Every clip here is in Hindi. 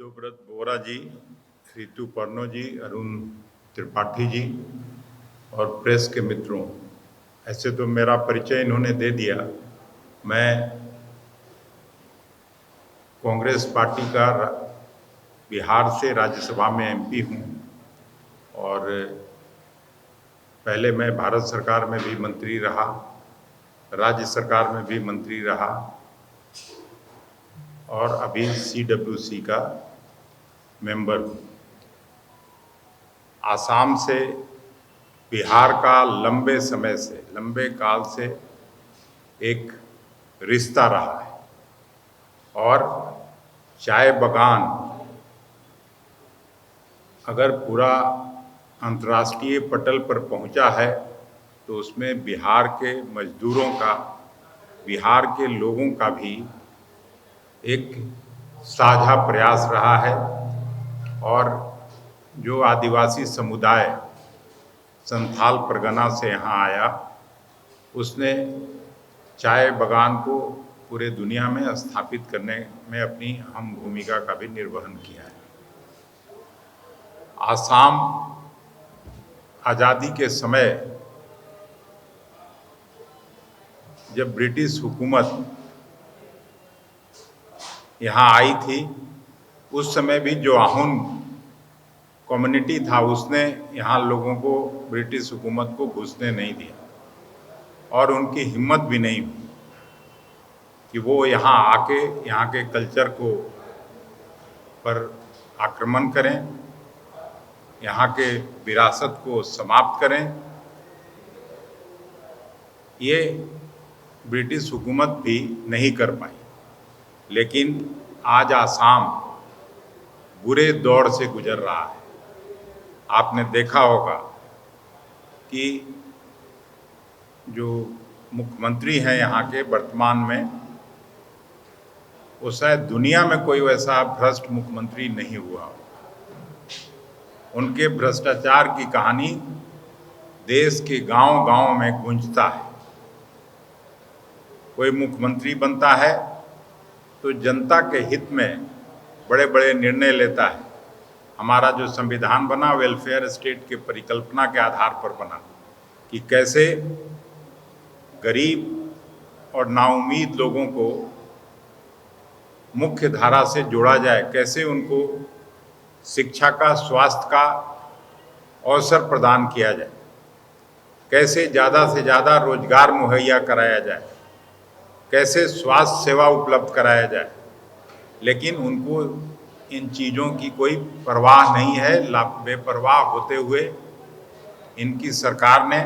मधुव्रत बोरा जी, रितु पर्नो जी, अरुण त्रिपाठी जी और प्रेस के मित्रों, ऐसे तो मेरा परिचय इन्होंने दे दिया। मैं कांग्रेस पार्टी का बिहार से राज्यसभा में एमपी हूँ और पहले मैं भारत सरकार में भी मंत्री रहा, राज्य सरकार में भी मंत्री रहा और अभी CWC का मेंबर हूँ। आसाम से बिहार का लंबे काल से एक रिश्ता रहा है और चाय बगान अगर पूरा अंतर्राष्ट्रीय पटल पर पहुंचा है तो उसमें बिहार के मजदूरों का, बिहार के लोगों का भी एक साझा प्रयास रहा है। और जो आदिवासी समुदाय संथाल परगना से यहाँ आया, उसने चाय बगान को पूरे दुनिया में स्थापित करने में अपनी अहम भूमिका का भी निर्वहन किया है। आसाम आज़ादी के समय जब ब्रिटिश हुकूमत यहाँ आई थी, उस समय भी जो आहून कम्युनिटी था उसने यहाँ लोगों को, ब्रिटिश हुकूमत को घुसने नहीं दिया और उनकी हिम्मत भी नहीं हुई कि वो यहाँ आके यहाँ के कल्चर को पर आक्रमण करें, यहाँ के विरासत को समाप्त करें। ये ब्रिटिश हुकूमत भी नहीं कर पाई, लेकिन आज आसाम बुरे दौर से गुजर रहा है। आपने देखा होगा कि जो मुख्यमंत्री हैं यहाँ के वर्तमान में, वो शायद दुनिया में कोई वैसा भ्रष्ट मुख्यमंत्री नहीं हुआ। उनके भ्रष्टाचार की कहानी देश के गांव-गांव में गूंजता है। कोई मुख्यमंत्री बनता है तो जनता के हित में बड़े बड़े निर्णय लेता है। हमारा जो संविधान बना वेलफेयर स्टेट के परिकल्पना के आधार पर बना कि कैसे गरीब और नाउम्मीद लोगों को मुख्य धारा से जोड़ा जाए, कैसे उनको शिक्षा का, स्वास्थ्य का अवसर प्रदान किया जाए, कैसे ज़्यादा से ज़्यादा रोजगार मुहैया कराया जाए, कैसे स्वास्थ्य सेवा उपलब्ध कराया जाए। लेकिन उनको इन चीज़ों की कोई परवाह नहीं है। बेपरवाह होते हुए इनकी सरकार ने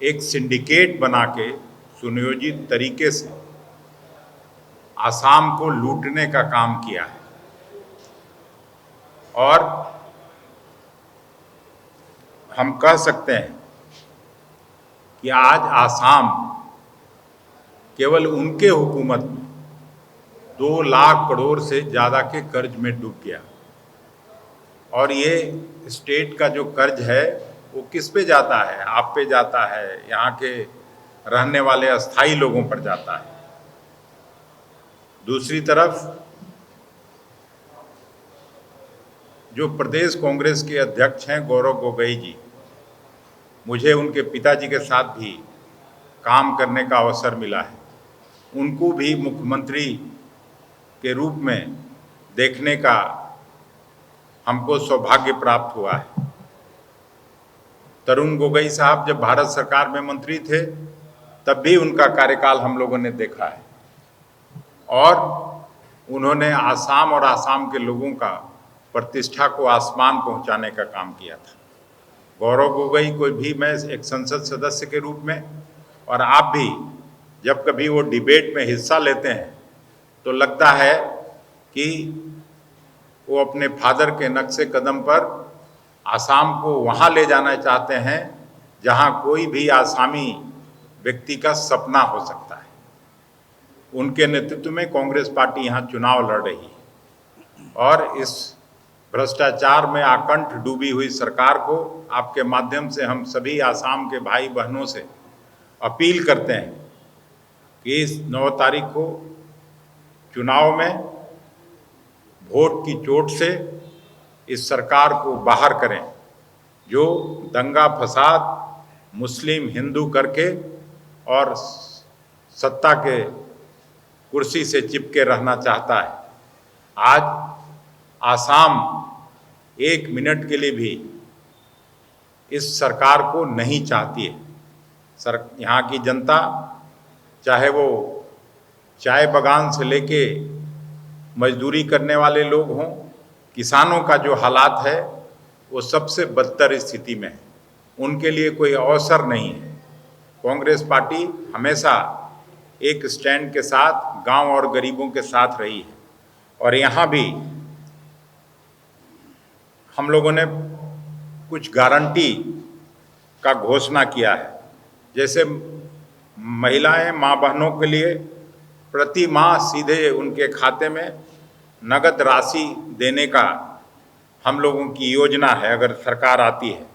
एक सिंडिकेट बना के सुनियोजित तरीके से आसाम को लूटने का काम किया है। और हम कह सकते हैं कि आज आसाम केवल उनके हुकूमत में 2 लाख करोड़ से ज़्यादा के कर्ज में डूब गया। और ये स्टेट का जो कर्ज है वो किस पे जाता है? आप पे जाता है, यहाँ के रहने वाले अस्थायी लोगों पर जाता है। दूसरी तरफ जो प्रदेश कांग्रेस के अध्यक्ष हैं गौरव गोगोई जी, मुझे उनके पिताजी के साथ भी काम करने का अवसर मिला है। उनको भी मुख्यमंत्री के रूप में देखने का हमको सौभाग्य प्राप्त हुआ है। तरुण गोगोई साहब जब भारत सरकार में मंत्री थे तब भी उनका कार्यकाल हम लोगों ने देखा है और उन्होंने आसाम और आसाम के लोगों का प्रतिष्ठा को आसमान पहुंचाने का काम किया था। गौरव गोगोई को भी मैं एक संसद सदस्य के रूप में, और आप भी जब कभी वो डिबेट में हिस्सा लेते हैं तो लगता है कि वो अपने फादर के नक्शे कदम पर आसाम को वहाँ ले जाना चाहते हैं जहाँ कोई भी आसामी व्यक्ति का सपना हो सकता है। उनके नेतृत्व में कांग्रेस पार्टी यहाँ चुनाव लड़ रही है और इस भ्रष्टाचार में आकंठ डूबी हुई सरकार को आपके माध्यम से हम सभी आसाम के भाई बहनों से अपील करते हैं कि इस 9 तारीख को चुनाव में वोट की चोट से इस सरकार को बाहर करें, जो दंगा फसाद मुस्लिम हिंदू करके और सत्ता के कुर्सी से चिपके रहना चाहता है। आज आसाम 1 मिनट के लिए भी इस सरकार को नहीं चाहती है। यहाँ की जनता, चाहे वो चाय बागान से लेके मजदूरी करने वाले लोग हों, किसानों का जो हालात है वो सबसे बदतर स्थिति में है। उनके लिए कोई अवसर नहीं है। कांग्रेस पार्टी हमेशा एक स्टैंड के साथ गांव और गरीबों के साथ रही है, और यहाँ भी हम लोगों ने कुछ गारंटी का घोषणा किया है। जैसे महिलाएं, माँ बहनों के लिए प्रति माह सीधे उनके खाते में नगद राशि देने का हम लोगों की योजना है अगर सरकार आती है।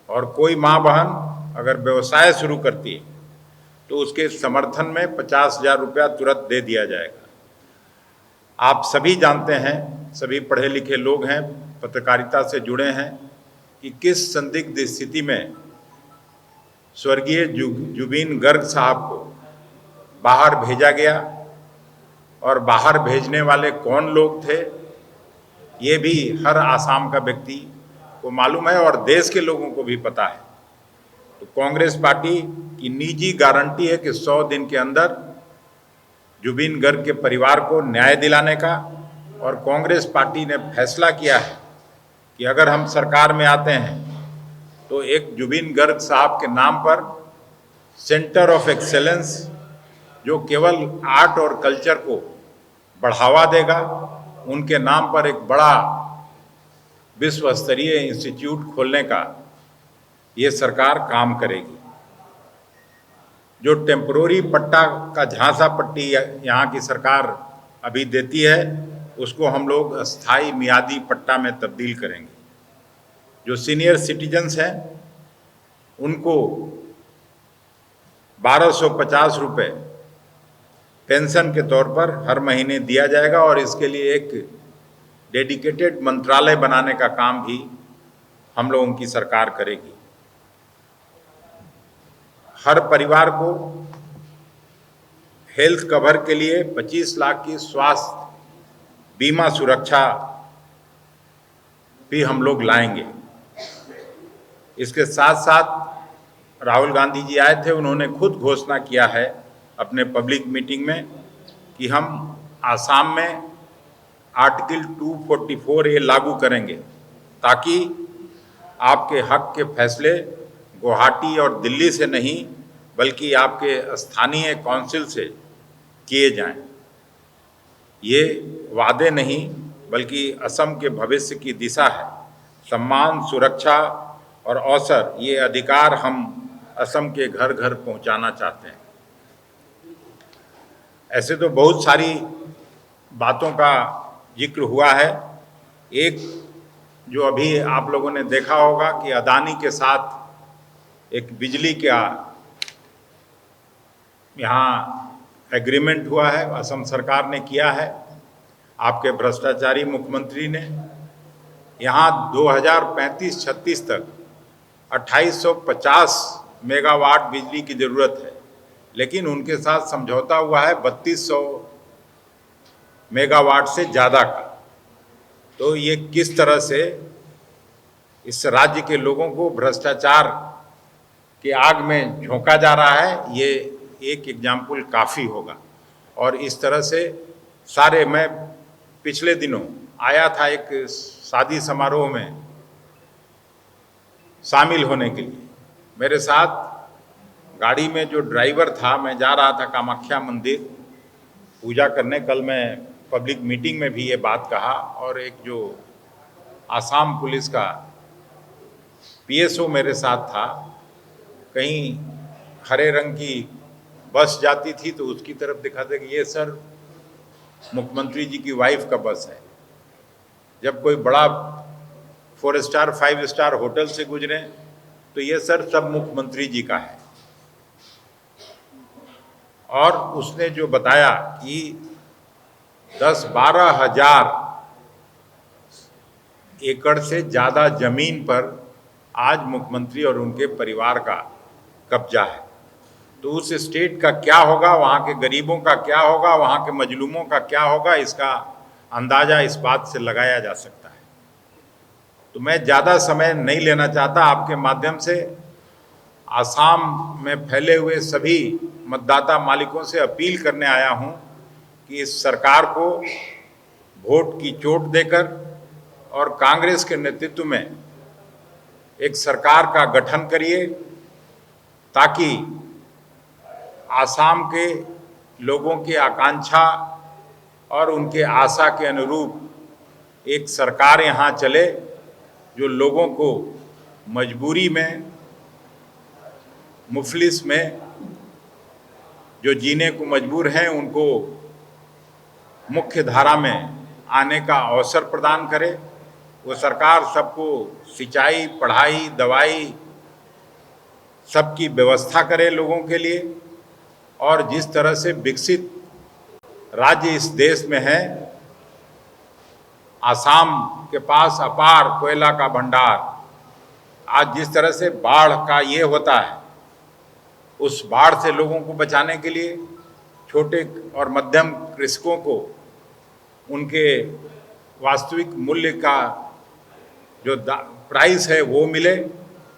और कोई माँ बहन अगर व्यवसाय शुरू करती है तो उसके समर्थन में 50,000 रुपया तुरंत दे दिया जाएगा। आप सभी जानते हैं, सभी पढ़े लिखे लोग हैं, पत्रकारिता से जुड़े हैं, कि किस संदिग्ध स्थिति में स्वर्गीय जुबीन गर्ग साहब को बाहर भेजा गया, और बाहर भेजने वाले कौन लोग थे ये भी हर आसाम का व्यक्ति को मालूम है और देश के लोगों को भी पता है। तो कांग्रेस पार्टी की निजी गारंटी है कि 100 दिन के अंदर जुबीन गर्ग के परिवार को न्याय दिलाने का। और कांग्रेस पार्टी ने फैसला किया है कि अगर हम सरकार में आते हैं तो एक जुबीन गर्ग साहब के नाम पर सेंटर ऑफ एक्सेलेंस, जो केवल आर्ट और कल्चर को बढ़ावा देगा, उनके नाम पर एक बड़ा विश्व स्तरीय इंस्टीट्यूट खोलने का ये सरकार काम करेगी। जो टेम्परोरी पट्टा का झांसा पट्टी यहाँ की सरकार अभी देती है, उसको हम लोग अस्थाई मियादी पट्टा में तब्दील करेंगे। जो सीनियर सिटीजन्स हैं उनको 1250 रुपये पेंशन के तौर पर हर महीने दिया जाएगा, और इसके लिए एक डेडिकेटेड मंत्रालय बनाने का काम भी हम लोगों की सरकार करेगी। हर परिवार को हेल्थ कवर के लिए 25 लाख की स्वास्थ्य बीमा सुरक्षा भी हम लोग लाएंगे। इसके साथ साथ राहुल गांधी जी आए थे, उन्होंने खुद घोषणा किया है अपने पब्लिक मीटिंग में कि हम आसाम में आर्टिकल 244 ये लागू करेंगे, ताकि आपके हक के फैसले गुवाहाटी और दिल्ली से नहीं बल्कि आपके स्थानीय काउंसिल से किए जाएं। ये वादे नहीं बल्कि असम के भविष्य की दिशा है। सम्मान, सुरक्षा और अवसर, ये अधिकार हम असम के घर घर पहुंचाना चाहते हैं। ऐसे तो बहुत सारी बातों का जिक्र हुआ है। एक जो अभी आप लोगों ने देखा होगा कि अदानी के साथ एक बिजली का यहाँ एग्रीमेंट हुआ है, असम सरकार ने किया है, आपके भ्रष्टाचारी मुख्यमंत्री ने। यहाँ 2035-36 तक 2850 मेगावाट बिजली की ज़रूरत है, लेकिन उनके साथ समझौता हुआ है 3200 मेगावाट से ज़्यादा का। तो ये किस तरह से इस राज्य के लोगों को भ्रष्टाचार के आग में झोंका जा रहा है, ये एक एग्जाम्पल काफ़ी होगा। और इस तरह से सारे, मैं पिछले दिनों आया था एक शादी समारोह में शामिल होने के लिए। मेरे साथ गाड़ी में जो ड्राइवर था, मैं जा रहा था कामाख्या मंदिर पूजा करने। कल मैं पब्लिक मीटिंग में भी ये बात कहा, और एक जो आसाम पुलिस का पीएसओ मेरे साथ था। कहीं हरे रंग की बस जाती थी तो उसकी तरफ दिखाते कि ये सर मुख्यमंत्री जी की वाइफ का बस है। जब कोई बड़ा 4 स्टार 5 स्टार होटल से गुजरे तो ये सर सब मुख्यमंत्री जी का है। और उसने जो बताया कि 10-12 हज़ार एकड़ से ज़्यादा जमीन पर आज मुख्यमंत्री और उनके परिवार का कब्जा है। तो उस स्टेट का क्या होगा, वहाँ के गरीबों का क्या होगा, वहाँ के मजलूमों का क्या होगा, इसका अंदाज़ा इस बात से लगाया जा सकता है। तो मैं ज़्यादा समय नहीं लेना चाहता, आपके माध्यम से आसाम में फैले हुए सभी मतदाता मालिकों से अपील करने आया हूँ कि इस सरकार को वोट की चोट देकर और कांग्रेस के नेतृत्व में एक सरकार का गठन करिए, ताकि आसाम के लोगों की आकांक्षा और उनके आशा के अनुरूप एक सरकार यहाँ चले जो लोगों को मजबूरी में, मुफलिस में जो जीने को मजबूर हैं, उनको मुख्य धारा में आने का अवसर प्रदान करे। वो सरकार सबको सिंचाई, पढ़ाई, दवाई सबकी व्यवस्था करे लोगों के लिए। और जिस तरह से विकसित राज्य इस देश में है, आसाम के पास अपार कोयला का भंडार, आज जिस तरह से बाढ़ का ये होता है, उस बाढ़ से लोगों को बचाने के लिए छोटे और मध्यम कृषकों को उनके वास्तविक मूल्य का जो प्राइस है वो मिले।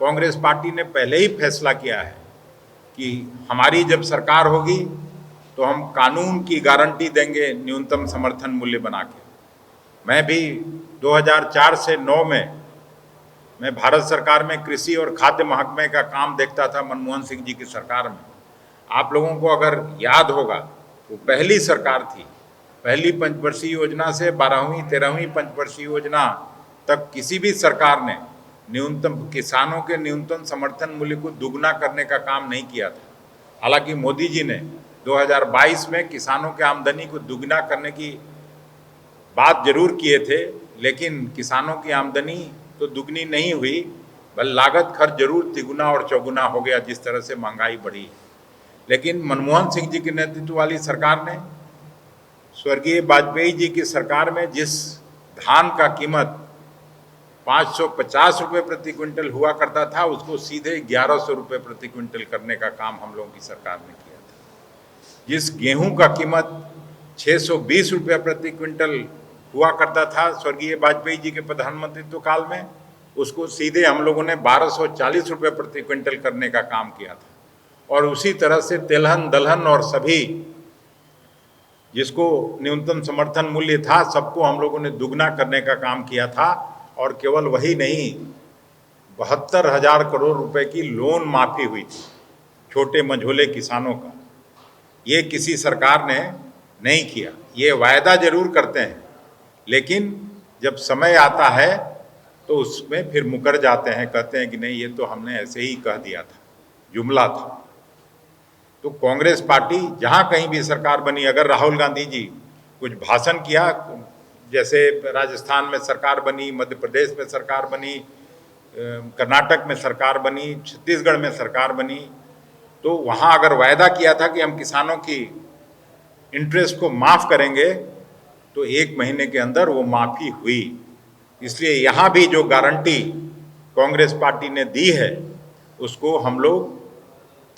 कांग्रेस पार्टी ने पहले ही फैसला किया है कि हमारी जब सरकार होगी तो हम कानून की गारंटी देंगे न्यूनतम समर्थन मूल्य बना के। मैं भी 2004 से 9 में मैं भारत सरकार में कृषि और खाद्य महकमे का काम देखता था, मनमोहन सिंह जी की सरकार में। आप लोगों को अगर याद होगा, वो पहली सरकार थी। पहली पंचवर्षीय योजना से 12वीं 13वीं पंचवर्षीय योजना तक किसी भी सरकार ने किसानों के न्यूनतम समर्थन मूल्य को दुगना करने का काम नहीं किया था। हालांकि मोदी जी ने 2022 में किसानों के आमदनी को दुगना करने की बात जरूर किए थे, लेकिन किसानों की आमदनी तो दुगनी नहीं हुई, बल्कि लागत खर्च जरूर तिगुना और चौगुना हो गया, जिस तरह से महंगाई बढ़ी। लेकिन मनमोहन सिंह जी के नेतृत्व वाली सरकार ने, स्वर्गीय वाजपेयी जी की सरकार में, जिस धान का कीमत 550 रुपये प्रति क्विंटल हुआ करता था, उसको सीधे 1100 रुपये प्रति क्विंटल करने का काम हम लोगों की सरकार ने किया था। जिस गेहूं का कीमत 620 रुपये प्रति क्विंटल हुआ करता था स्वर्गीय वाजपेयी जी के प्रधानमंत्रित्व काल में, उसको सीधे हम लोगों ने 1240 रुपये प्रति क्विंटल करने का काम किया था। और उसी तरह से तेलहन, दलहन और सभी जिसको न्यूनतम समर्थन मूल्य था, सबको हम लोगों ने दुगना करने का काम किया था। और केवल वही नहीं, 72,000 करोड़ रुपए की लोन माफी हुई थी छोटे मझोले किसानों का। ये किसी सरकार ने नहीं किया। ये वायदा जरूर करते हैं, लेकिन जब समय आता है तो उसमें फिर मुकर जाते हैं, कहते हैं कि नहीं, ये तो हमने ऐसे ही कह दिया था, जुमला था। तो कांग्रेस पार्टी जहाँ कहीं भी सरकार बनी, अगर राहुल गांधी जी कुछ भाषण किया, जैसे राजस्थान में सरकार बनी, मध्य प्रदेश में सरकार बनी, कर्नाटक में सरकार बनी, छत्तीसगढ़ में सरकार बनी, तो वहाँ अगर वायदा किया था कि हम किसानों की इंटरेस्ट को माफ़ करेंगे, तो 1 महीने के अंदर वो माफ़ी हुई। इसलिए यहाँ भी जो गारंटी कांग्रेस पार्टी ने दी है, उसको हम लोग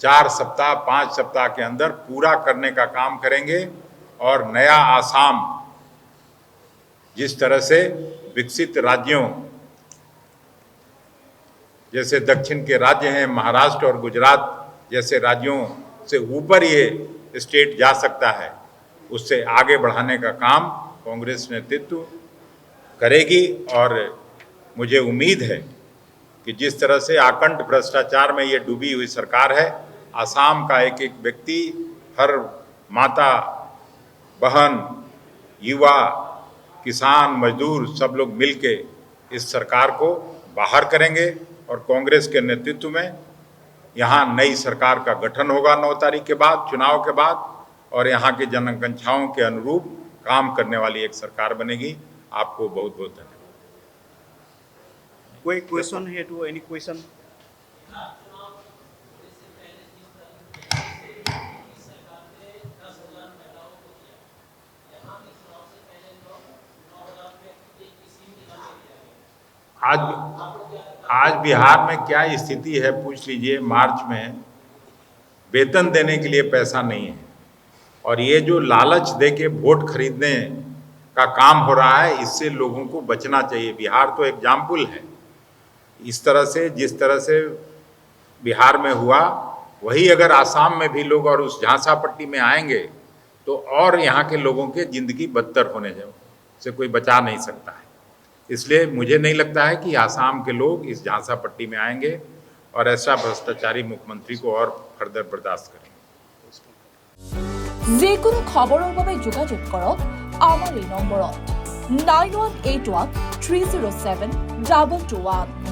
4 सप्ताह 5 सप्ताह के अंदर पूरा करने का काम करेंगे। और नया आसाम, जिस तरह से विकसित राज्यों जैसे दक्षिण के राज्य हैं, महाराष्ट्र और गुजरात जैसे राज्यों से ऊपर ये स्टेट जा सकता है, उससे आगे बढ़ाने का काम कांग्रेस नेतृत्व करेगी। और मुझे उम्मीद है कि जिस तरह से आकंठ भ्रष्टाचार में ये डूबी हुई सरकार है, आसाम का एक एक व्यक्ति, हर माता, बहन, युवा, किसान, मजदूर, सब लोग मिलके इस सरकार को बाहर करेंगे। और कांग्रेस के नेतृत्व में यहाँ नई सरकार का गठन होगा 9 तारीख के बाद, चुनाव के बाद, और यहाँ के जनआकांक्षाओं के अनुरूप काम करने वाली एक सरकार बनेगी। आपको बहुत बहुत धन्यवाद। कोई क्वेश्चन है टू एनी क्वेश्चन? आज आज बिहार में क्या स्थिति है पूछ लीजिए। मार्च में वेतन देने के लिए पैसा नहीं है और ये जो लालच दे के वोट खरीदने का काम हो रहा है, इससे लोगों को बचना चाहिए। बिहार तो एग्जाम्पल है। इस तरह से जिस तरह से बिहार में हुआ, वही अगर आसाम में भी लोग और उस झांसा पट्टी में आएंगे तो और यहाँ के लोगों के जिंदगी बदतर होने से कोई बचा नहीं सकता है। इसलिए मुझे नहीं लगता है कि आसाम के लोग इस झांसा पट्टी में आएंगे और ऐसा भ्रष्टाचारी मुख्यमंत्री को और फर्दर बर्दाश्त करेंगे। যিকোনো খবৰৰ বাবে যোগাযোগ কৰক আমাৰ এই নম্বৰত 9181 307 2221।